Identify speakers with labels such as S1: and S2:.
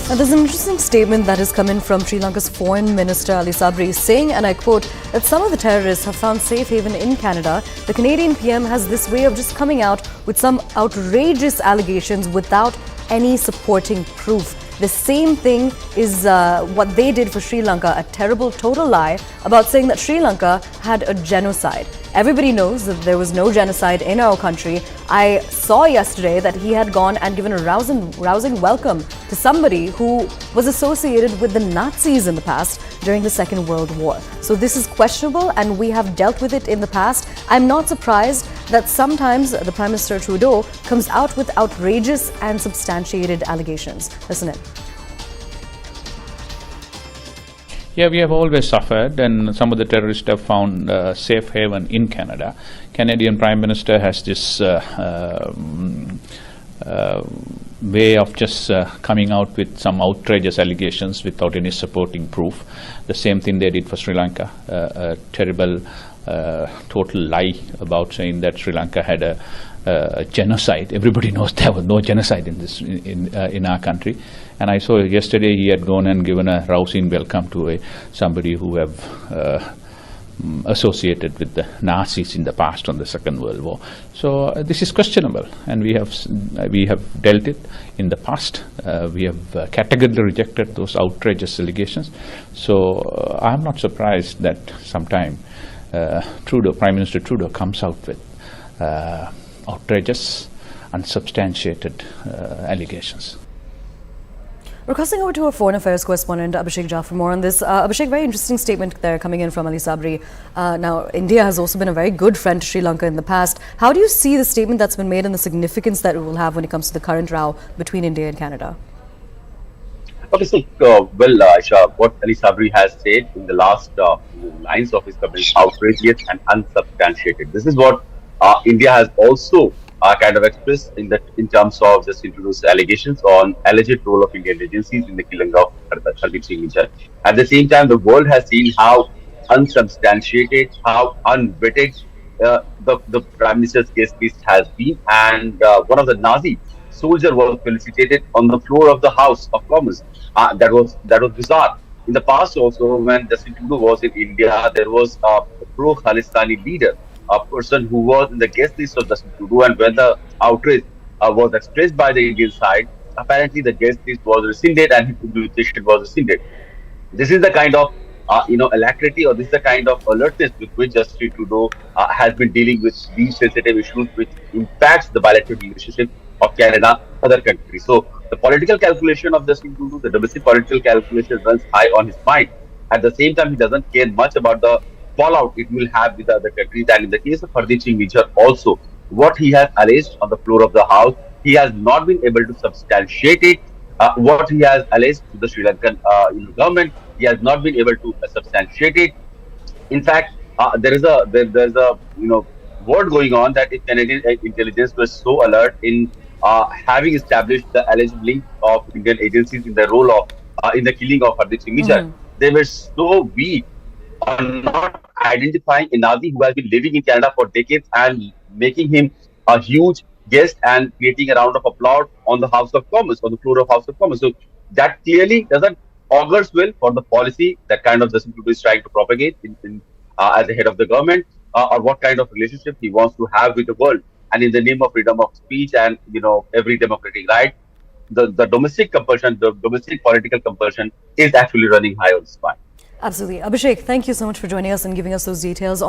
S1: Now, there's an interesting statement that has come in from Sri Lanka's Foreign Minister Ali Sabry saying, and I quote, that some of the terrorists have found safe haven in Canada. The Canadian PM has this way of just coming out with some outrageous allegations without any supporting proof. The same thing is what they did for Sri Lanka, a terrible total lie about saying that Sri Lanka had a genocide. Everybody knows that there was no genocide in our country. I saw yesterday that he had gone and given a rousing welcome to somebody who was associated with the Nazis in the past during the Second World War. So this is questionable and we have dealt with it in the past. I'm not surprised that sometimes the Prime Minister Trudeau comes out with outrageous and substantiated allegations. Listen in.
S2: Yeah, we have always suffered, and some of the terrorists have found safe haven in Canada. Canadian Prime Minister has this way of just coming out with some outrageous allegations without any supporting proof. The same thing they did for Sri Lanka, a terrible, total lie about saying that Sri Lanka had a genocide. Everybody knows there was no genocide in our country. And I saw yesterday he had gone and given a rousing welcome to somebody who have associated with the Nazis in the past on the Second World War. So this is questionable, and we have dealt it in the past. We have categorically rejected those outrageous allegations. So I'm not surprised that sometime Prime Minister Trudeau comes out with outrageous, unsubstantiated allegations.
S1: We're crossing over to our Foreign Affairs correspondent, Abhishek Jha, for more on this. Abhishek, very interesting statement there coming in from Ali Sabry. Now, India has also been a very good friend to Sri Lanka in the past. How do you see the statement that's been made and the significance that it will have when it comes to the current row between India and Canada?
S3: Okay, so, Aisha, what Ali Sabry has said in the last lines of his comment, outrageous and unsubstantiated. This is what India has also kind of expressed in terms of just introduced allegations on alleged role of Indian agencies in the killing of Hardeep Singh Nijjar. At the same time, the world has seen how unsubstantiated, how unvetted the Prime Minister's guest list has been, and one of the Nazi soldier was felicitated on the floor of the House of Commons. That was bizarre. In the past also, when Justin Trudeau was in India, there was a pro-Khalistani leader, a person who was in the guest list of Justin Trudeau, and when the outrage was expressed by the Indian side, apparently the guest list was rescinded and his invitation was rescinded. This is the kind of alacrity, or this is the kind of alertness with which Justin Trudeau has been dealing with these sensitive issues, which impacts the bilateral relationship of Canada and other countries. So the political calculation of Justin Trudeau, the domestic political calculation runs high on his mind. At the same time, he doesn't care much about the fallout it will have with other countries. And in the case of Hardeep Singh Nijjar also, what he has alleged on the floor of the House, he has not been able to substantiate it. What he has alleged to the Sri Lankan government, he has not been able to substantiate it. In fact, there's a word going on that if Canadian intelligence was so alert in having established the alleged link of Indian agencies in the role of in the killing of Hardeep Singh Nijjar, they were so weak on not identifying a Nazi who has been living in Canada for decades and making him a huge guest and creating a round of applause on the House of Commons, on the floor of House of Commons. So that clearly doesn't augurs well for the policy that kind of Justin Trudeau is trying to propagate as the head of the government, or what kind of relationship he wants to have with the world. And in the name of freedom of speech and every democratic right, the domestic compulsion, the domestic political compulsion is actually running high on the spine.
S1: Absolutely. Abhishek, thank you so much for joining us and giving us those details.